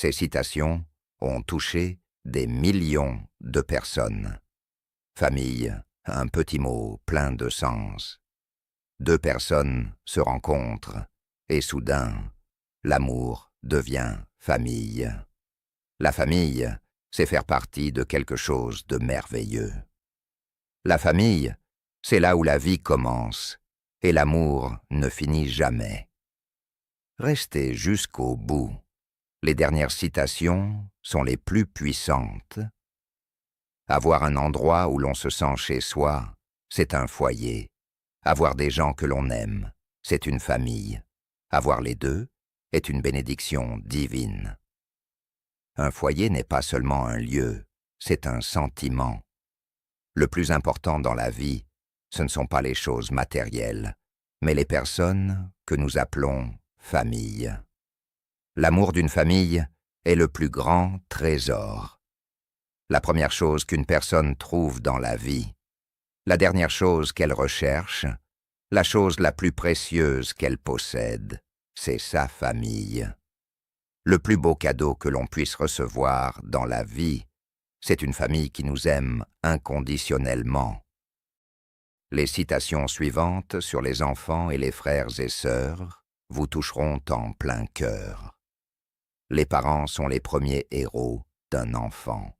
Ces citations ont touché des millions de personnes. Famille, un petit mot plein de sens. Deux personnes se rencontrent et soudain, l'amour devient famille. La famille, c'est faire partie de quelque chose de merveilleux. La famille, c'est là où la vie commence et l'amour ne finit jamais. Restez jusqu'au bout. Les dernières citations sont les plus puissantes. Avoir un endroit où l'on se sent chez soi, c'est un foyer. Avoir des gens que l'on aime, c'est une famille. Avoir les deux est une bénédiction divine. Un foyer n'est pas seulement un lieu, c'est un sentiment. Le plus important dans la vie, ce ne sont pas les choses matérielles, mais les personnes que nous appelons famille. L'amour d'une famille est le plus grand trésor. La première chose qu'une personne trouve dans la vie, la dernière chose qu'elle recherche, la chose la plus précieuse qu'elle possède, c'est sa famille. Le plus beau cadeau que l'on puisse recevoir dans la vie, c'est une famille qui nous aime inconditionnellement. Les citations suivantes sur les enfants et les frères et sœurs vous toucheront en plein cœur. Les parents sont les premiers héros d'un enfant.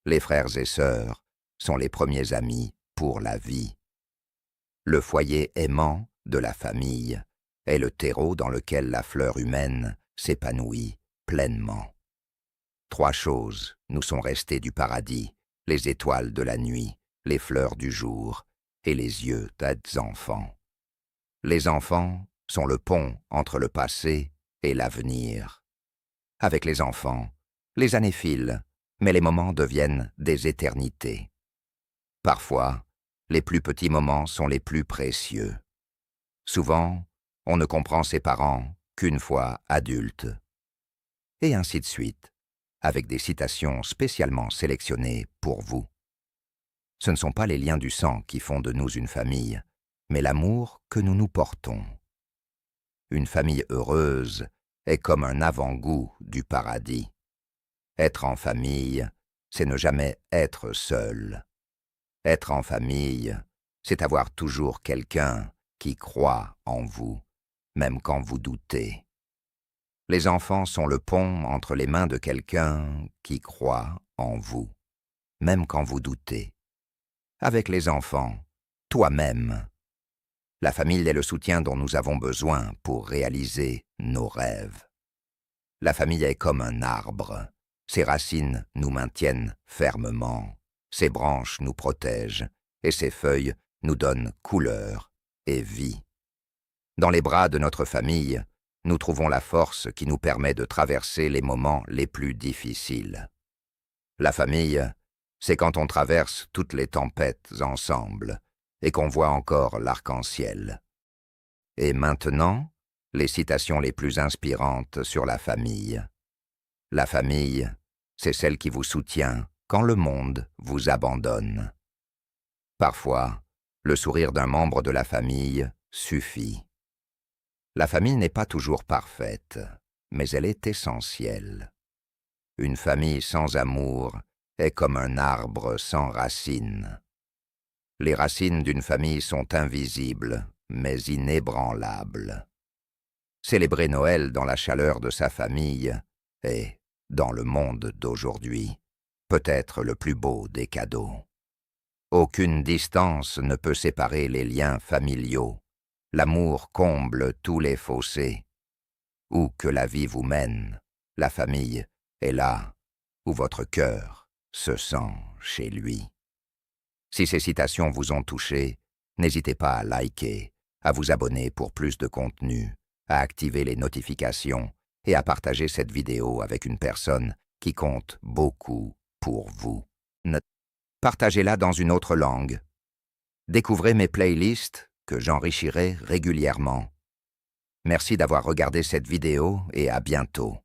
Les frères et sœurs sont les premiers amis pour la vie. Le foyer aimant de la famille est le terreau dans lequel la fleur humaine s'épanouit pleinement. Trois choses nous sont restées du paradis, les étoiles de la nuit, les fleurs du jour et les yeux des enfants. Les enfants sont le pont entre le passé et l'avenir. Avec les enfants, les années filent, mais les moments deviennent des éternités. Parfois, les plus petits moments sont les plus précieux. Souvent, on ne comprend ses parents qu'une fois adulte. Et ainsi de suite, avec des citations spécialement sélectionnées pour vous. Ce ne sont pas les liens du sang qui font de nous une famille, mais l'amour que nous nous portons. Une famille heureuse est comme un avant-goût du paradis. Être en famille, c'est ne jamais être seul. Être en famille, c'est avoir toujours quelqu'un qui croit en vous, même quand vous doutez. Les enfants sont le pont entre les mains de quelqu'un qui croit en vous, même quand vous doutez. Avec les enfants, toi-même. La famille est le soutien dont nous avons besoin pour réaliser nos rêves. La famille est comme un arbre. Ses racines nous maintiennent fermement, ses branches nous protègent et ses feuilles nous donnent couleur et vie. Dans les bras de notre famille, nous trouvons la force qui nous permet de traverser les moments les plus difficiles. La famille, c'est quand on traverse toutes les tempêtes ensemble et qu'on voit encore l'arc-en-ciel. Et maintenant, les citations les plus inspirantes sur la famille. La famille, c'est celle qui vous soutient quand le monde vous abandonne. Parfois, le sourire d'un membre de la famille suffit. La famille n'est pas toujours parfaite, mais elle est essentielle. Une famille sans amour est comme un arbre sans racines. Les racines d'une famille sont invisibles, mais inébranlables. Célébrer Noël dans la chaleur de sa famille est, dans le monde d'aujourd'hui, peut-être le plus beau des cadeaux. Aucune distance ne peut séparer les liens familiaux. L'amour comble tous les fossés. Où que la vie vous mène, la famille est là où votre cœur se sent chez lui. Si ces citations vous ont touché, n'hésitez pas à liker, à vous abonner pour plus de contenu, à activer les notifications et à partager cette vidéo avec une personne qui compte beaucoup pour vous. Partagez-la dans une autre langue. Découvrez mes playlists que j'enrichirai régulièrement. Merci d'avoir regardé cette vidéo et à bientôt.